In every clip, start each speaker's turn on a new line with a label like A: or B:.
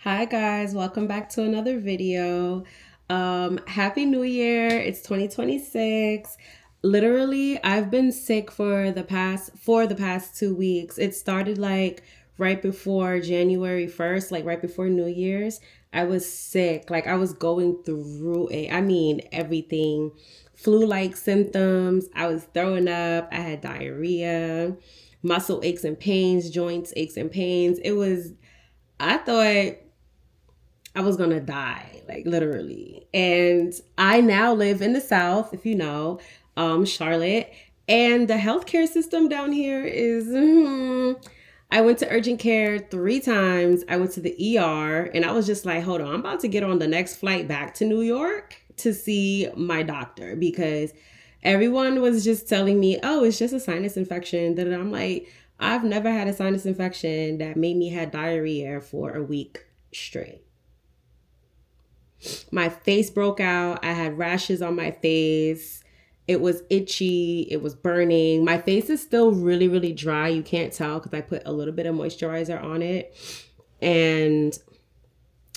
A: Hi guys, welcome back to another video. Happy New Year. It's 2026. Literally, I've been sick for the past 2 weeks. It started like right before January 1st, like right before New Year's. I was sick. Like I was going through it. I mean, everything. Flu-like symptoms. I was throwing up. I had diarrhea, muscle aches and pains, joints aches and pains. I thought I was gonna die, like literally. And I now live in the South, if you know, Charlotte. And the healthcare system down here is. I went to urgent care 3 times. I went to the ER, and I was just like, hold on, I'm about to get on the next flight back to New York to see my doctor because everyone was just telling me, oh, it's just a sinus infection. That I'm like, I've never had a sinus infection that made me have diarrhea for a week straight. My face broke out. I had rashes on my face. It was itchy. It was burning. My face is still really, really dry. You can't tell because I put a little bit of moisturizer on it. And,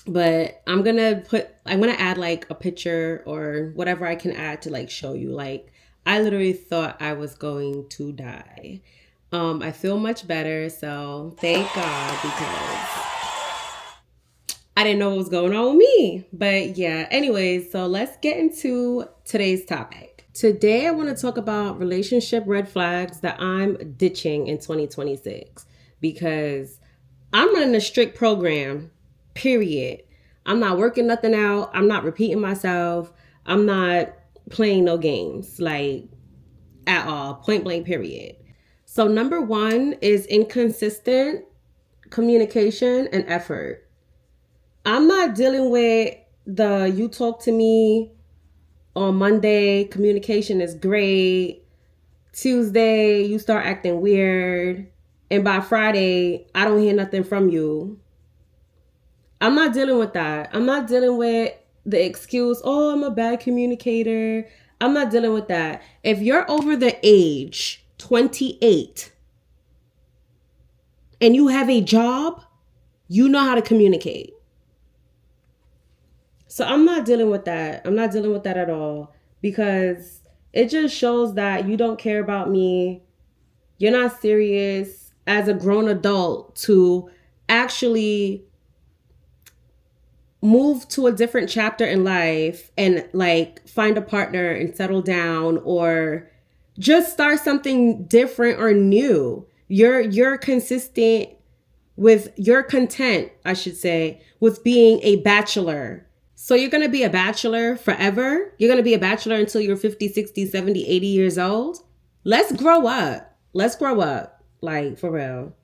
A: but I'm gonna add like a picture or whatever I can add to like show you. Like, I literally thought I was going to die. I feel much better. So thank God because I didn't know what was going on with me. But yeah, anyways, so let's get into today's topic. Today, I want to talk about relationship red flags that I'm ditching in 2026 because I'm running a strict program, period. I'm not working nothing out. I'm not repeating myself. I'm not playing no games, like at all, point blank, period. So, number one is inconsistent communication and effort. I'm not dealing with the you talk to me on Monday, communication is great. Tuesday, you start acting weird. And by Friday, I don't hear nothing from you. I'm not dealing with that. I'm not dealing with the excuse, oh, I'm a bad communicator. I'm not dealing with that. If you're over the age 28 and you have a job, you know how to communicate. So I'm not dealing with that. I'm not dealing with that at all because it just shows that you don't care about me. You're not serious as a grown adult to actually move to a different chapter in life and like find a partner and settle down or just start something different or new. You're consistent with you're content, I should say, with being a bachelor. So you're going to be a bachelor forever? You're going to be a bachelor until you're 50, 60, 70, 80 years old? Let's grow up. Let's grow up. Like, for real.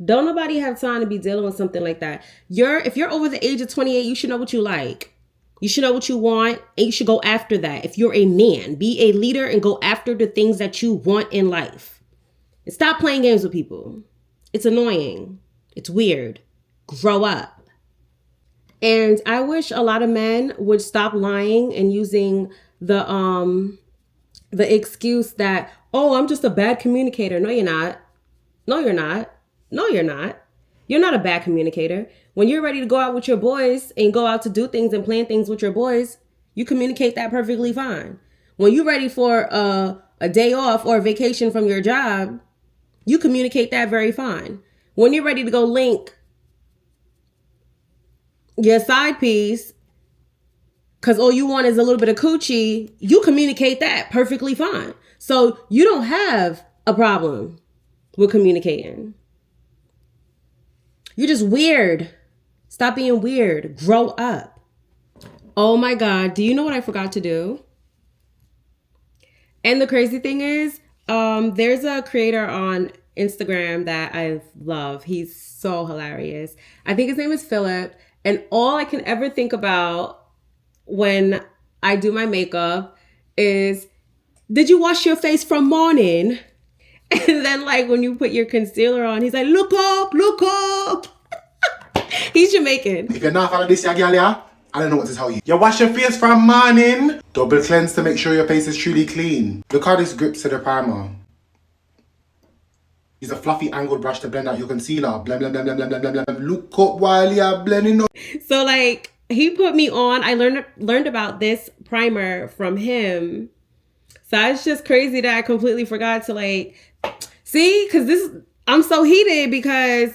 A: Don't nobody have time to be dealing with something like that. If you're over the age of 28, you should know what you like. You should know what you want, and you should go after that. If you're a man, be a leader and go after the things that you want in life. And stop playing games with people. It's annoying. It's weird. Grow up. And I wish a lot of men would stop lying and using the excuse that, oh, I'm just a bad communicator. No, you're not. No, you're not. No, you're not. You're not a bad communicator. When you're ready to go out with your boys and go out to do things and plan things with your boys, you communicate that perfectly fine. When you're ready for a day off or a vacation from your job, you communicate that very fine. When you're ready to go link your side piece because all you want is a little bit of coochie, you communicate that perfectly fine. So you don't have a problem with communicating. You're just weird. Stop being weird. Grow up. Oh my God. Do you know what I forgot to do? And the crazy thing is, there's a creator on Instagram that I love. He's so hilarious. I think his name is Philip. And all I can ever think about when I do my makeup is, did you wash your face from morning? And then like when you put your concealer on, he's like, look up, look up. He's Jamaican.
B: If you're not following this, girl, yeah, I don't know what to tell you. You wash your face from morning. Double cleanse to make sure your face is truly clean. Look how this grips to the primer. Use a fluffy angled brush to blend out your concealer. Blend, blend, blend, blend, blend, blend, blend, blend. Look up while you're blending up.
A: So like he put me on. I learned about this primer from him. So it's just crazy that I completely forgot to like see, because I'm so heated because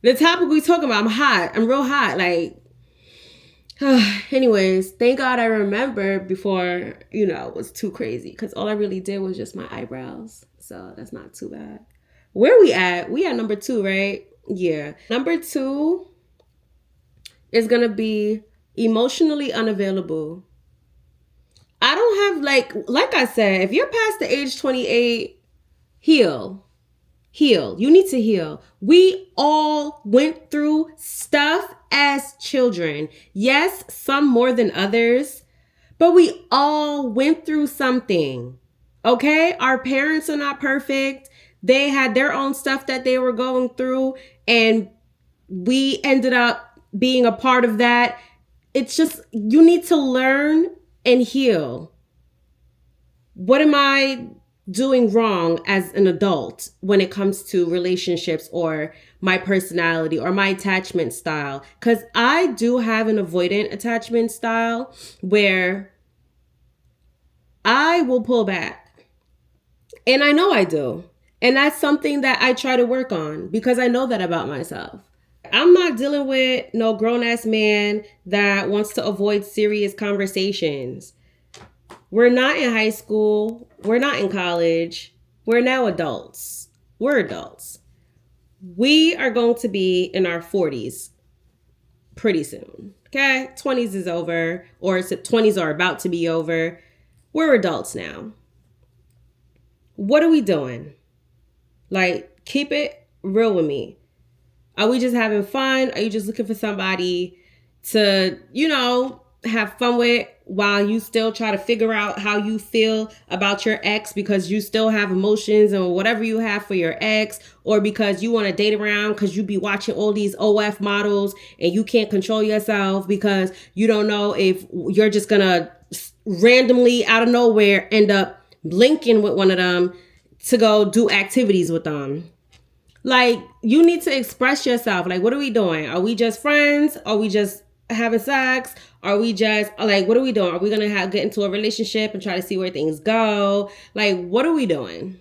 A: the topic we talking about, I'm hot. I'm real hot. Like, anyways, thank God I remembered before, it was too crazy. Because all I really did was just my eyebrows. So that's not too bad. Where we at? We at number 2, right? Yeah. Number 2 is going to be emotionally unavailable. I don't have like I said, if you're past the age 28, heal. You need to heal. We all went through stuff as children. Yes, some more than others, but we all went through something. Okay? Our parents are not perfect. They had their own stuff that they were going through, and we ended up being a part of that. It's just, you need to learn and heal. What am I doing wrong as an adult when it comes to relationships or my personality or my attachment style? Because I do have an avoidant attachment style where I will pull back. And I know I do. And that's something that I try to work on because I know that about myself. I'm not dealing with no grown-ass man that wants to avoid serious conversations. We're not in high school. We're not in college. We're now adults. We're adults. We are going to be in our 40s pretty soon. Okay? 20s is over, or 20s are about to be over. We're adults now. What are we doing? Like, keep it real with me. Are we just having fun? Are you just looking for somebody to, have fun with while you still try to figure out how you feel about your ex because you still have emotions and whatever you have for your ex, or because you want to date around because you be watching all these OF models and you can't control yourself because you don't know if you're just going to randomly out of nowhere end up linking with one of them to go do activities with them. Like, you need to express yourself. Like, what are we doing? Are we just friends? Are we just having sex? Are we just like, what are we doing? Are we going to get into a relationship and try to see where things go? Like, what are we doing?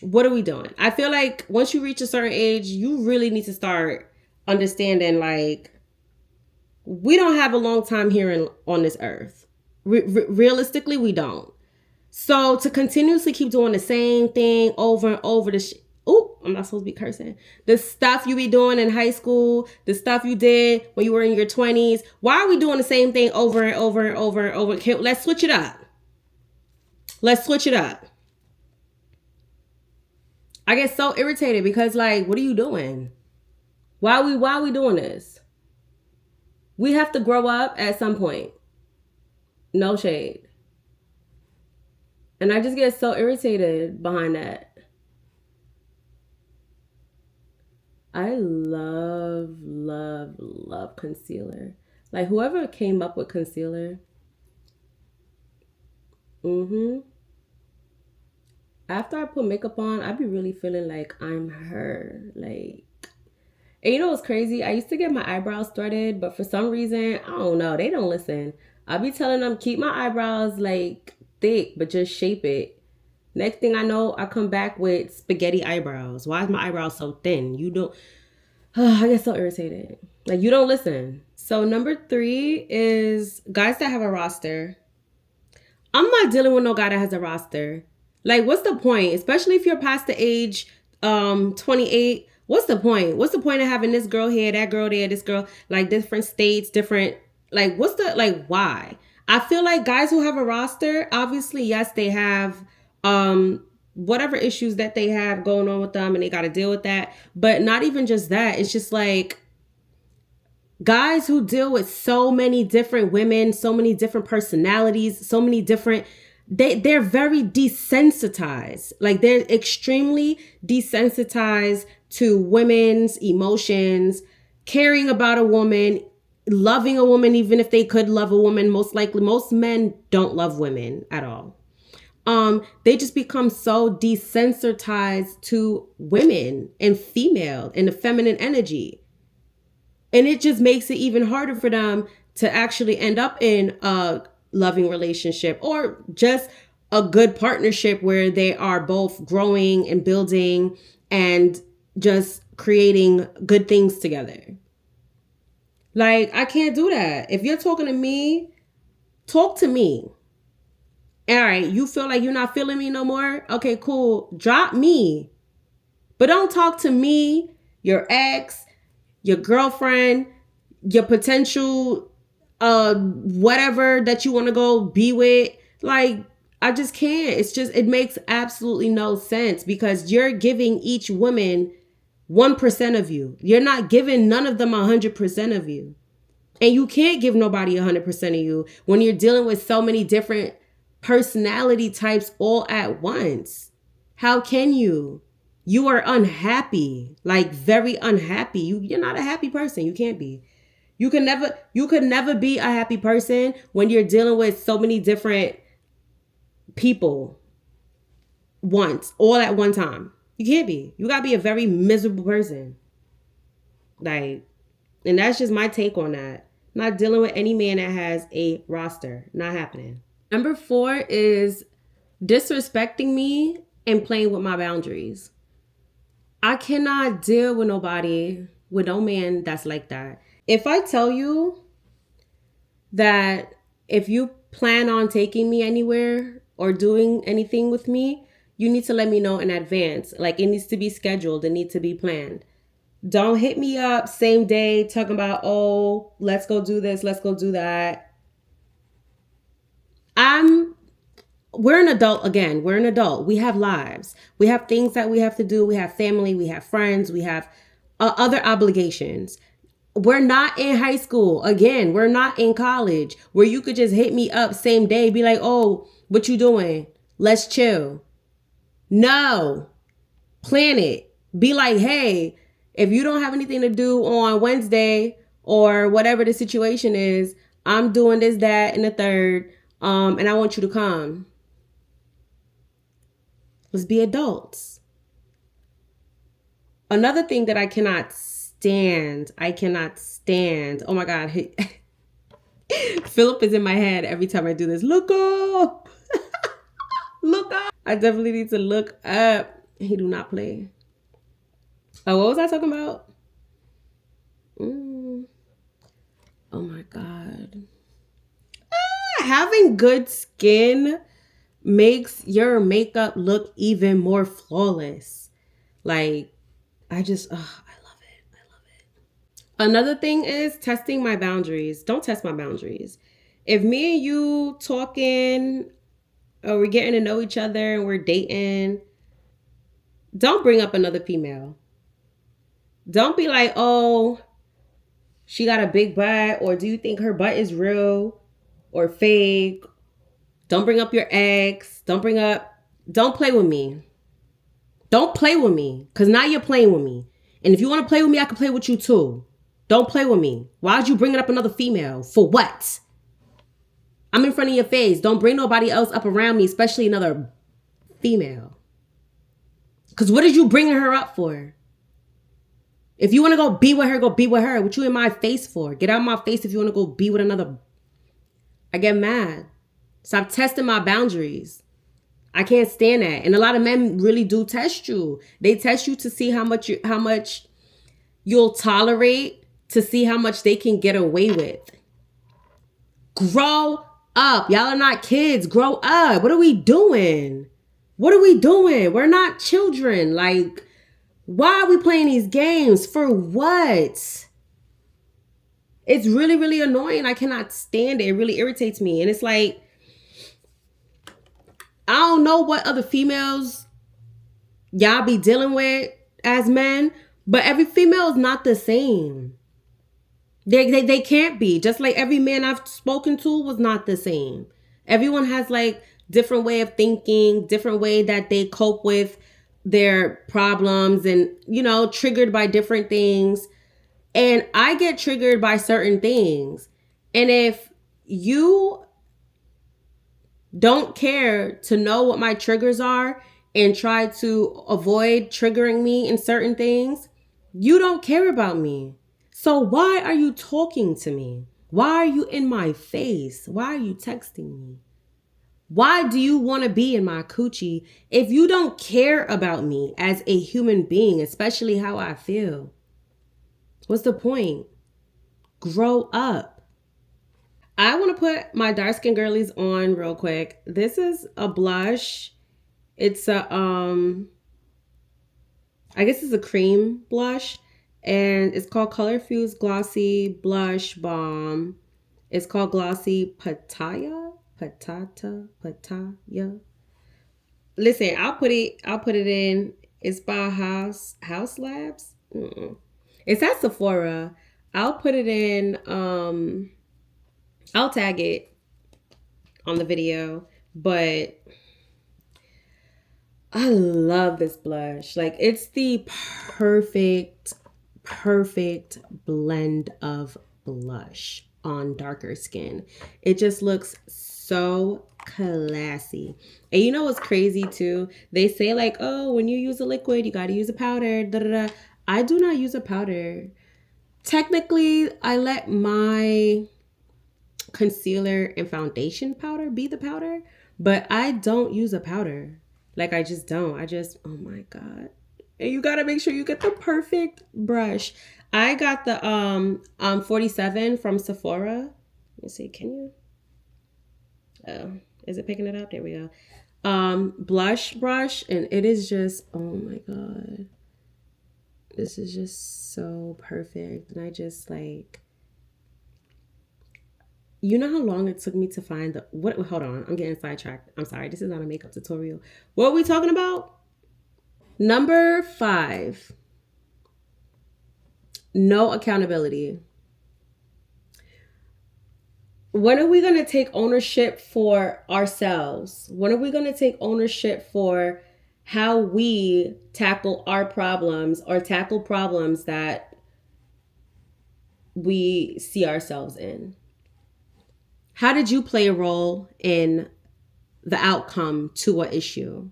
A: What are we doing? I feel like once you reach a certain age, you really need to start understanding, like, we don't have a long time here on this earth. Realistically, we don't. So to continuously keep doing the same thing over and over, I'm not supposed to be cursing. The stuff you be doing in high school, the stuff you did when you were in your 20s. Why are we doing the same thing over and over and over and over? Let's switch it up. Let's switch it up. I get so irritated because, like, what are you doing? Why are we doing this? We have to grow up at some point. No shade. And I just get so irritated behind that. I love concealer. Like, whoever came up with concealer. After I put makeup on, I be really feeling like I'm her. Like, and you know what's crazy? I used to get my eyebrows threaded, but for some reason, I don't know, they don't listen. I be telling them, keep my eyebrows like thick, but just shape it. Next thing I know, I come back with spaghetti eyebrows. Why is my eyebrows so thin? You don't... I get so irritated. Like, you don't listen. So number 3 is guys that have a roster. I'm not dealing with no guy that has a roster. Like, what's the point? Especially if you're past the age 28. What's the point? What's the point of having this girl here, that girl there, this girl, like, different states, different... Like, what's the... Like, why? I feel like guys who have a roster, obviously, yes, they have... whatever issues that they have going on with them and they got to deal with that. But not even just that. It's just like guys who deal with so many different women, so many different personalities, so many different, they're very desensitized. Like, they're extremely desensitized to women's emotions, caring about a woman, loving a woman, even if they could love a woman. Most likely, most men don't love women at all. They just become so desensitized to women and female and the feminine energy. And it just makes it even harder for them to actually end up in a loving relationship or just a good partnership where they are both growing and building and just creating good things together. Like, I can't do that. If you're talking to me, talk to me. All right, you feel like you're not feeling me no more? Okay, cool. Drop me. But don't talk to me, your ex, your girlfriend, your potential whatever that you want to go be with. Like, I just can't. It makes absolutely no sense because you're giving each woman 1% of you. You're not giving none of them 100% of you. And you can't give nobody 100% of you when you're dealing with so many different personality types all at once. How can you? You are unhappy, like very unhappy. You're not a happy person. You can't be. You could never be a happy person when you're dealing with so many different people once, all at one time. You can't be. You gotta be a very miserable person. Like, and that's just my take on that. Not dealing with any man that has a roster. Not happening. Number 4 is disrespecting me and playing with my boundaries. I cannot deal with nobody, with no man that's like that. If I tell you that if you plan on taking me anywhere or doing anything with me, you need to let me know in advance. Like, it needs to be scheduled. It needs to be planned. Don't hit me up same day talking about, oh, let's go do this, let's go do that. We're an adult again. We're an adult. We have lives. We have things that we have to do. We have family. We have friends. We have other obligations. We're not in high school. Again, we're not in college where you could just hit me up same day, be like, oh, what you doing? Let's chill. No. Plan it. Be like, hey, if you don't have anything to do on Wednesday or whatever the situation is, I'm doing this, that, and the third, and I want you to come. Let's be adults. Another thing that I cannot stand. Oh my God. Philip is in my head every time I do this. Look up. Look up. I definitely need to look up. He do not play. Oh, what was I talking about? Oh my God. Having good skin makes your makeup look even more flawless. Like, I love it. Another thing is testing my boundaries. Don't test my boundaries. If me and you talking or we're getting to know each other and we're dating, don't bring up another female. Don't be like, oh, she got a big butt, or do you think her butt is real or fake? Don't bring up your ex. Don't play with me. Don't play with me, because now you're playing with me. And if you want to play with me, I can play with you too. Don't play with me. Why'd you bring up another female? For what? I'm in front of your face. Don't bring nobody else up around me, especially another female. Because what did you bring her up for? If you want to go be with her, go be with her. What you in my face for? Get out of my face if you want to go be with another. I get mad. Stop testing my boundaries. I can't stand that. And a lot of men really do test you. They test you to see how much you'll tolerate, to see how much they can get away with. Grow up. Y'all are not kids. Grow up. What are we doing? We're not children. Like, why are we playing these games? For what? It's really, really annoying. I cannot stand it. It really irritates me. And it's like, I don't know what other females y'all be dealing with as men, but every female is not the same. They can't be. Just like every man I've spoken to was not the same. Everyone has like different way of thinking, different way that they cope with their problems and, triggered by different things. And I get triggered by certain things. And if you don't care to know what my triggers are and try to avoid triggering me in certain things, you don't care about me. So why are you talking to me? Why are you in my face? Why are you texting me? Why do you want to be in my coochie if you don't care about me as a human being, especially how I feel? What's the point? Grow up. I want to put my dark skin girlies on real quick. This is a blush. It's a I guess it's a cream blush, and it's called Color Fuse Glossy Blush Balm. It's called Glossy Pataya. Pataya. Listen, I'll put it in. It's by House Labs. It's at Sephora. I'll put it in. I'll tag it on the video, but I love this blush. Like, it's the perfect blend of blush on darker skin. It just looks so classy. And you know what's crazy too? They say like, oh, when you use a liquid, you got to use a powder. Da, da, da. I do not use a powder. Technically, I let my concealer and foundation powder be the powder, but I don't use a powder. Like, I just don't. Oh my God. And you got to make sure you get the perfect brush. I got the 47 from Sephora. Let me see, can you? Oh, is it picking it up? There we go. Blush brush, and it is just, oh my God. This is just so perfect. And I just like, you know how long it took me to find the, what, hold on, I'm getting sidetracked. I'm sorry, this is not a makeup tutorial. What are we talking about? Number 5, no accountability. When are we going to take ownership for ourselves? When are we going to take ownership for how we tackle our problems or tackle problems that we see ourselves in? How did you play a role in the outcome to an issue?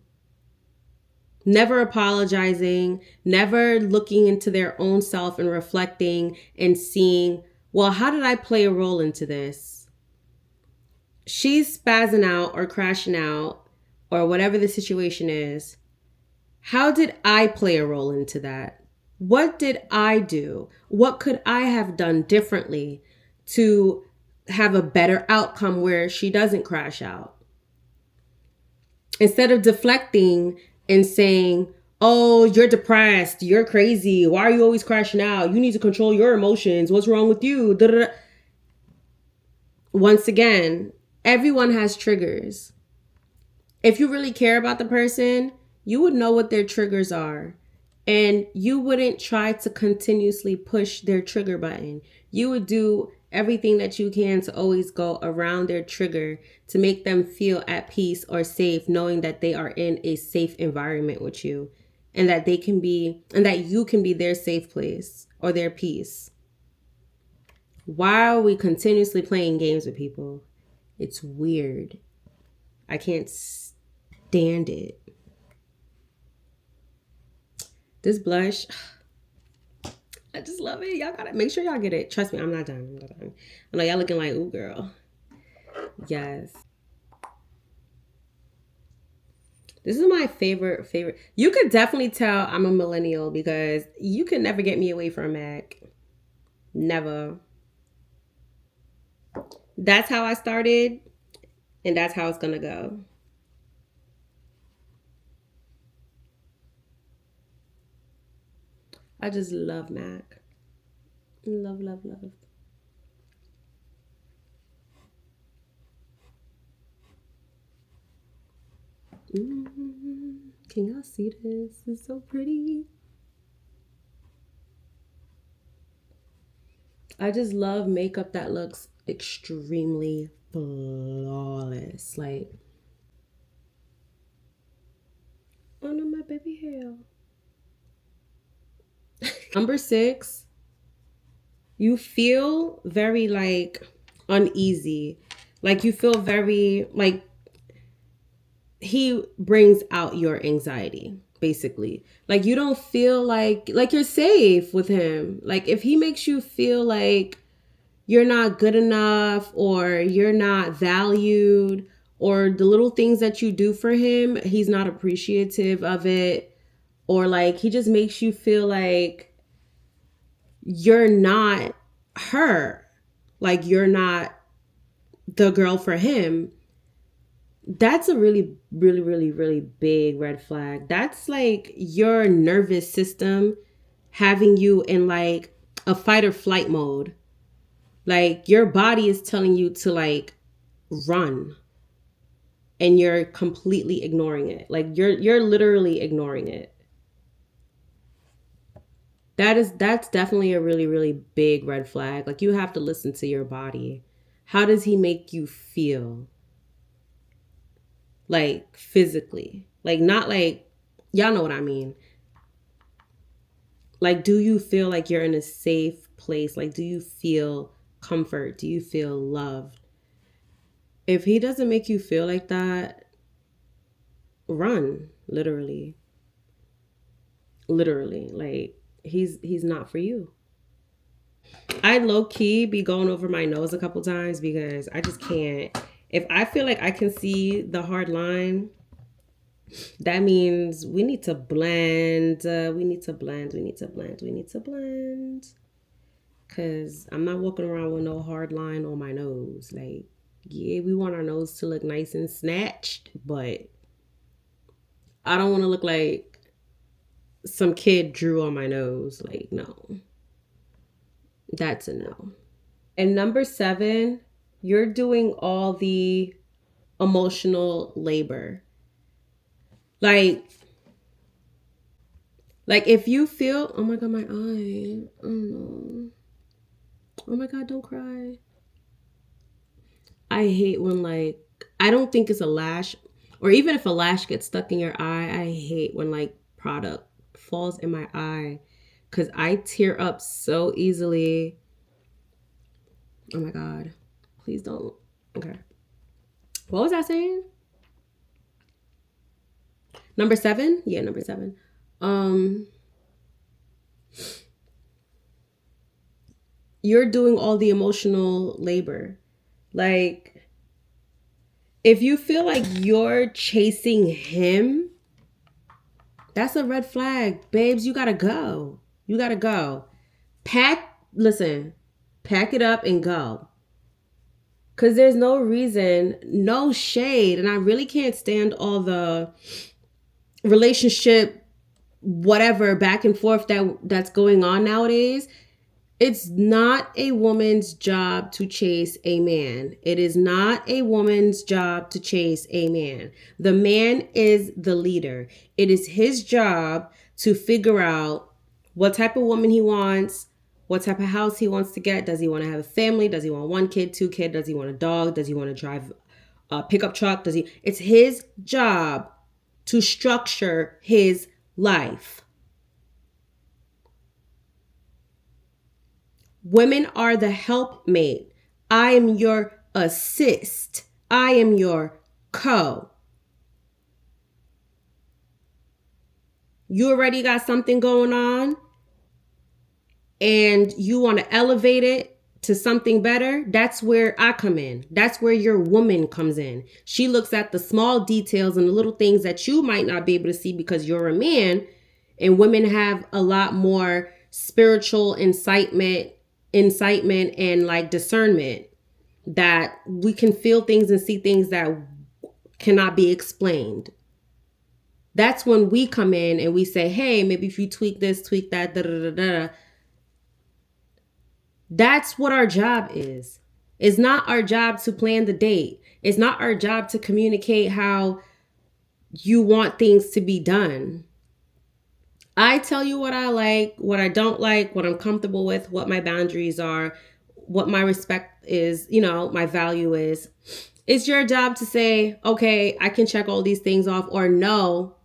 A: Never apologizing, never looking into their own self and reflecting and seeing, well, how did I play a role into this? She's spazzing out or crashing out or whatever the situation is. How did I play a role into that? What did I do? What could I have done differently to have a better outcome where she doesn't crash out? Instead of deflecting and saying, oh, you're depressed, you're crazy, why are you always crashing out? You need to control your emotions. What's wrong with you? Da-da-da. Once again, everyone has triggers. If you really care about the person, you would know what their triggers are. And you wouldn't try to continuously push their trigger button. You would do everything that you can to always go around their trigger to make them feel at peace or safe, knowing that they are in a safe environment with you and that they can be, and that you can be their safe place or their peace. Why are we continuously playing games with people? It's weird. I can't stand it. This blush, I just love it. Y'all gotta make sure y'all get it. Trust me, I'm not done. I know y'all looking like, ooh, girl. Yes. This is my favorite. You could definitely tell I'm a millennial because you can never get me away from MAC. Never. That's how I started, and that's how it's gonna go. I just love MAC. Love. Can y'all see this? It's so pretty. I just love makeup that looks extremely flawless. Like, oh no, my baby hair. Number 6, you feel very like uneasy. Like you feel very like he brings out your anxiety, basically. Like, you don't feel like you're safe with him. Like, if he makes you feel like you're not good enough, or you're not valued, or the little things that you do for him, he's not appreciative of it, or like he just makes you feel like you're not her, like you're not the girl for him, that's a really, really, really, really big red flag. That's like your nervous system having you in like a fight or flight mode. Like, your body is telling you to like run, and you're completely ignoring it. Like, you're literally ignoring it. That's definitely a really, really big red flag. Like, you have to listen to your body. How does he make you feel? Like, physically. Like, not like, y'all know what I mean. Like, do you feel like you're in a safe place? Like, do you feel comfort? Do you feel loved? If he doesn't make you feel like that, run, literally. Literally. Like, he's not for you. I low key be going over my nose a couple times because I just can't. If I feel like I can see the hard line, that means we need to blend. We need to blend. We need to blend. We need to blend. Because I'm not walking around with no hard line on my nose. Like, yeah, we want our nose to look nice and snatched, but I don't want to look like some kid drew on my nose. Like, no. That's a no. And number 7, you're doing all the emotional labor. Like if you feel, oh my God, my eye. Oh no. Oh my God, don't cry. I hate when like, I don't think it's a lash, or even if a lash gets stuck in your eye, I hate when like product falls in my eye because I tear up so easily. Oh my God. Please don't. Okay. What was I saying? Number 7? Yeah, number 7. You're doing all the emotional labor. Like, if you feel like you're chasing him, that's a red flag. Babes, you gotta go. You gotta go. Pack it up and go. Because there's no reason, no shade. And I really can't stand all the relationship, whatever, back and forth that's going on nowadays. It's not a woman's job to chase a man. It is not a woman's job to chase a man. The man is the leader. It is his job to figure out what type of woman he wants, what type of house he wants to get. Does he want to have a family? Does he want 1 kid, 2 kids? Does he want a dog? Does he want to drive a pickup truck? It's his job to structure his life. Women are the helpmate. I am your assist. I am your co. You already got something going on and you want to elevate it to something better. That's where I come in. That's where your woman comes in. She looks at the small details and the little things that you might not be able to see because you're a man. And women have a lot more spiritual incitement and like discernment, that we can feel things and see things that cannot be explained. That's when we come in and we say, hey, maybe if you tweak this, tweak that, da da da da. That's what our job is. It's not our job to plan the date. It's not our job to communicate how you want things to be done. I tell you what I like, what I don't like, what I'm comfortable with, what my boundaries are, what my respect is, my value is. It's your job to say, okay, I can check all these things off, or no,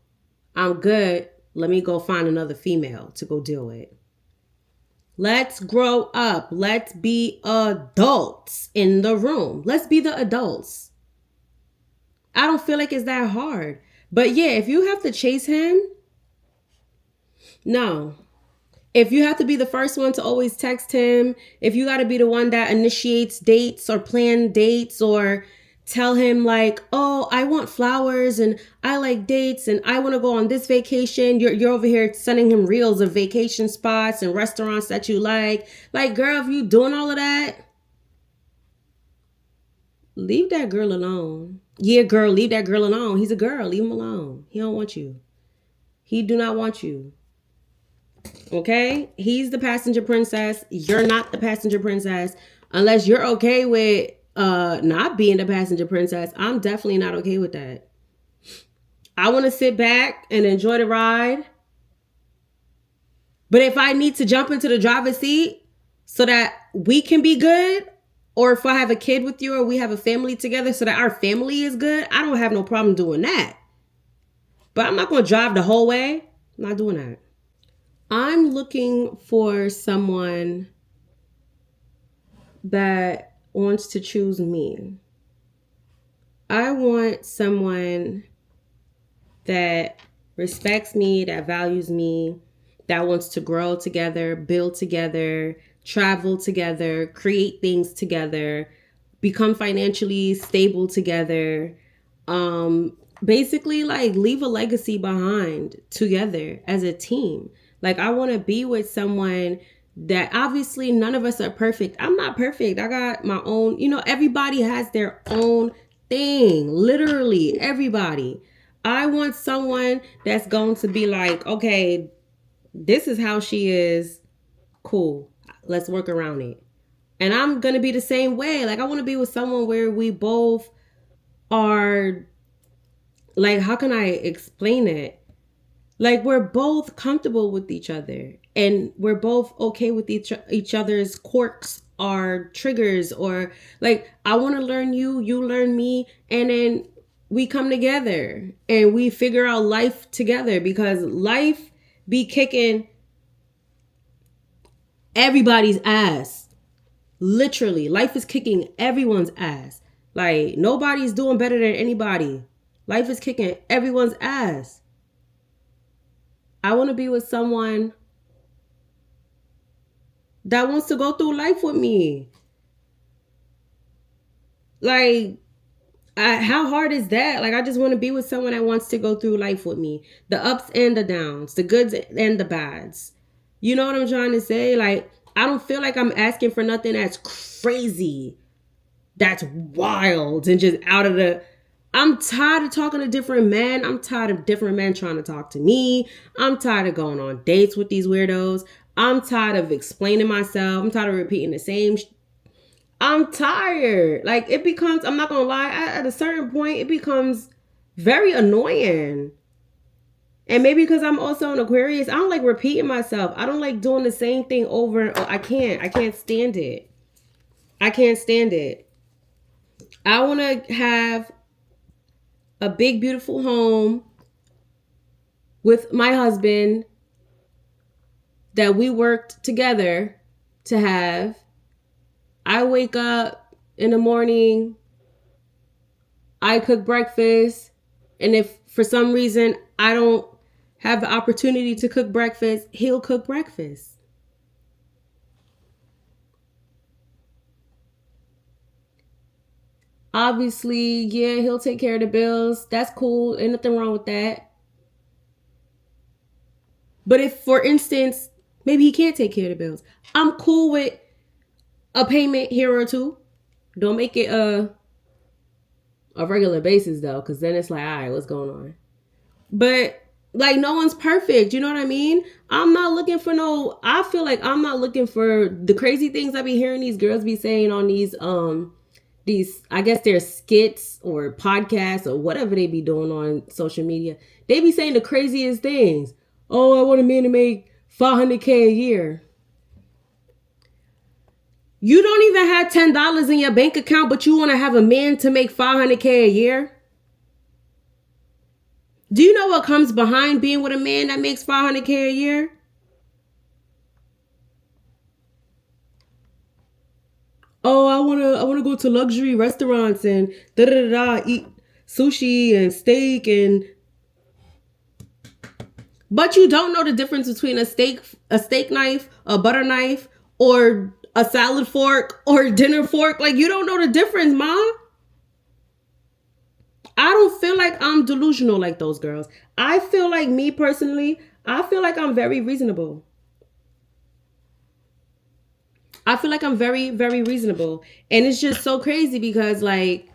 A: I'm good. Let me go find another female to go deal with. Let's grow up. Let's be adults in the room. Let's be the adults. I don't feel like it's that hard. But yeah, if you have to chase him, no. If you have to be the first one to always text him, if you got to be the one that initiates dates or plan dates or tell him like, "Oh, I want flowers and I like dates and I want to go on this vacation." You're over here sending him reels of vacation spots and restaurants that you like. Like, girl, if you doing all of that, leave that girl alone. Yeah, girl, leave that girl alone. He's a girl. Leave him alone. He don't want you. He do not want you. Okay? He's the passenger princess. You're not the passenger princess. Unless you're okay with not being the passenger princess. I'm definitely not okay with that. I want to sit back and enjoy the ride. But if I need to jump into the driver's seat so that we can be good, or if I have a kid with you or we have a family together so that our family is good, I don't have no problem doing that. But I'm not going to drive the whole way. I'm not doing that. I'm looking for someone that wants to choose me. I want someone that respects me, that values me, that wants to grow together, build together, travel together, create things together, become financially stable together. Basically like leave a legacy behind together as a team. Like I want to be with someone that obviously none of us are perfect. I'm not perfect. I got my own, everybody has their own thing. Literally everybody. I want someone that's going to be like, okay, this is how she is. Cool. Let's work around it. And I'm going to be the same way. Like I want to be with someone where we both are, like, how can I explain it? Like we're both comfortable with each other and we're both okay with each other's quirks or triggers, or like I want to learn you, you learn me, and then we come together and we figure out life together, because life be kicking everybody's ass. Literally, life is kicking everyone's ass. Like nobody's doing better than anybody. Life is kicking everyone's ass. I want to be with someone that wants to go through life with me. Like, how hard is that? Like, I just want to be with someone that wants to go through life with me. The ups and the downs, the goods and the bads. You know what I'm trying to say? Like, I don't feel like I'm asking for nothing that's crazy, that's wild, and just out of the... I'm tired of talking to different men. I'm tired of different men trying to talk to me. I'm tired of going on dates with these weirdos. I'm tired of explaining myself. I'm tired of repeating the same. I'm tired. Like it becomes, I'm not going to lie, at a certain point, it becomes very annoying. And maybe because I'm also an Aquarius, I don't like repeating myself. I don't like doing the same thing over. I can't stand it. I can't stand it. I want to have a big, beautiful home with my husband that we worked together to have. I wake up in the morning, I cook breakfast, and if for some reason I don't have the opportunity to cook breakfast, he'll cook breakfast. Obviously, yeah, he'll take care of the bills. That's cool. Ain't nothing wrong with that. But if, for instance, maybe he can't take care of the bills, I'm cool with a payment here or two. Don't make it a regular basis though, because then it's like, all right, what's going on? But like, no one's perfect. You know what I mean? I'm not looking for no... I feel like I'm not looking for the crazy things I be hearing these girls be saying on these I guess they're skits or podcasts or whatever they be doing on social media. They be saying the craziest things. Oh, I want a man to make $500K a year. You don't even have $10 in your bank account, but you want to have a man to make $500K a year? Do you know what comes behind being with a man that makes $500K a year? Oh, I wanna go to luxury restaurants and eat sushi and steak but you don't know the difference between a steak knife, a butter knife, or a salad fork or a dinner fork. Like, you don't know the difference, Ma. I don't feel like I'm delusional like those girls. I feel like, me personally, I feel like I'm very reasonable. I feel like I'm very, very reasonable. And it's just so crazy because like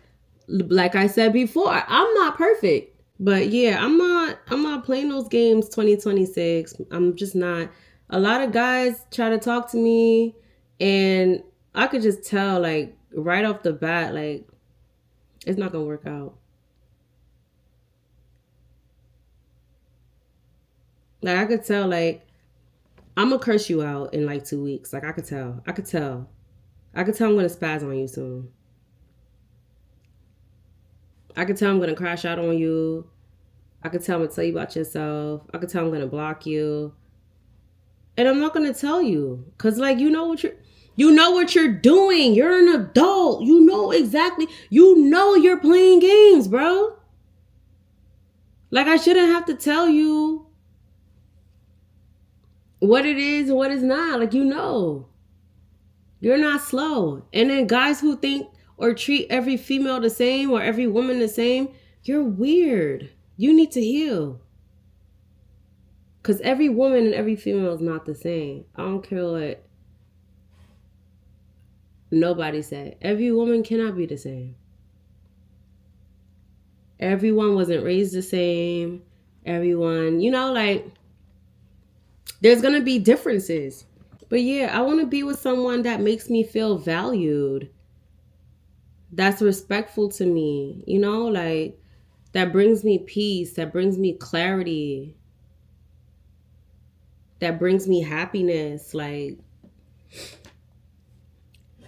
A: I said before, I'm not perfect. But yeah, I'm not playing those games 2026. I'm just not. A lot of guys try to talk to me and I could just tell like right off the bat, like it's not gonna work out. Like I could tell like I'm gonna curse you out in like 2 weeks. Like I could tell. I could tell I'm gonna spaz on you soon. I could tell I'm gonna crash out on you. I could tell I'm gonna tell you about yourself. I could tell I'm gonna block you. And I'm not gonna tell you. Cause like you know what you're doing. You're an adult. You know exactly. You know you're playing games, bro. Like I shouldn't have to tell you what it is and what it's not. Like you know. You're not slow. And then guys who think or treat every female the same or every woman the same, you're weird. You need to heal. Because every woman and every female is not the same. I don't care what nobody said. Every woman cannot be the same. Everyone wasn't raised the same. Everyone, like, there's going to be differences. But yeah, I want to be with someone that makes me feel valued. That's respectful to me, like that brings me peace, that brings me clarity, that brings me happiness. Like,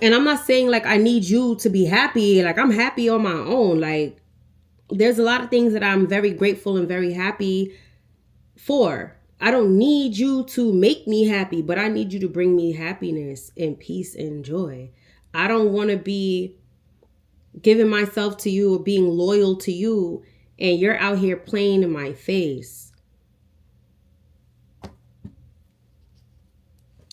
A: and I'm not saying like I need you to be happy. Like I'm happy on my own. Like there's a lot of things that I'm very grateful and very happy for. I don't need you to make me happy, but I need you to bring me happiness and peace and joy. I don't want to be giving myself to you or being loyal to you and you're out here playing in my face.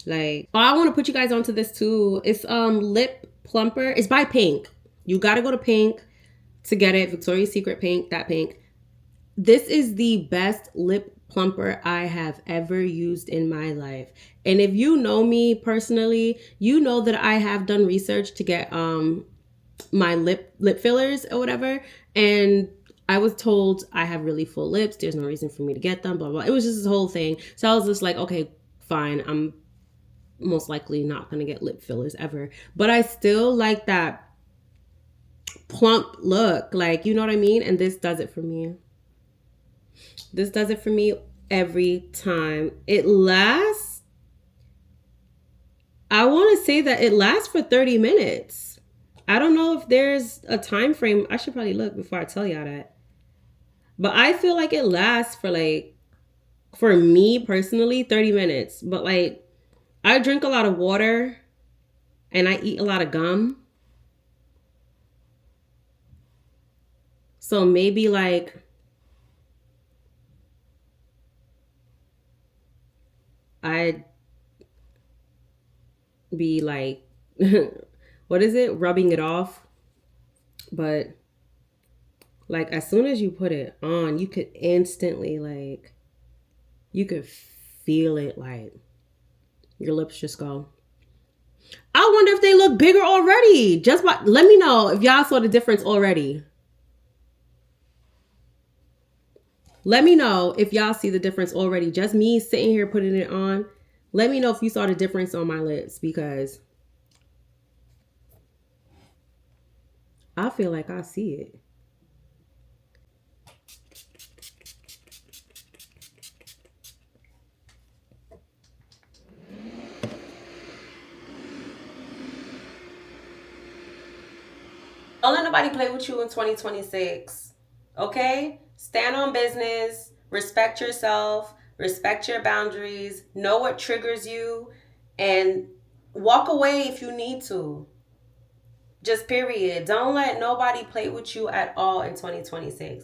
A: Like, I want to put you guys onto this too. It's Lip Plumper. It's by Pink. You got to go to Pink to get it. Victoria's Secret Pink, that Pink. This is the best lip plumper I have ever used in my life. And if you know me personally, you know that I have done research to get my lip fillers or whatever, and I was told I have really full lips, there's no reason for me to get them, blah blah. It was just this whole thing. So I was just like, okay, fine, I'm most likely not gonna get lip fillers ever, but I still like that plump look, like, you know what I mean? And this does it for me. This does it for me every time. It lasts, I want to say that it lasts for 30 minutes. I don't know if there's a time frame. I should probably look before I tell y'all that. But I feel like it lasts for like, for me personally, 30 minutes. But like, I drink a lot of water and I eat a lot of gum. So maybe like, I'd be like, what is it? Rubbing it off. But like as soon as you put it on, you could instantly like, you could feel it, like your lips just go. I wonder if they look bigger already. Let me know if y'all saw the difference already. Let me know if y'all see the difference already. Just me sitting here putting it on. Let me know if you saw the difference on my lips, because I feel like I see it. Don't let nobody play with you in 2026. Okay? Stand on business. Respect yourself. Respect your boundaries. Know what triggers you. And walk away if you need to. Just period. Don't let nobody play with you at all in 2026.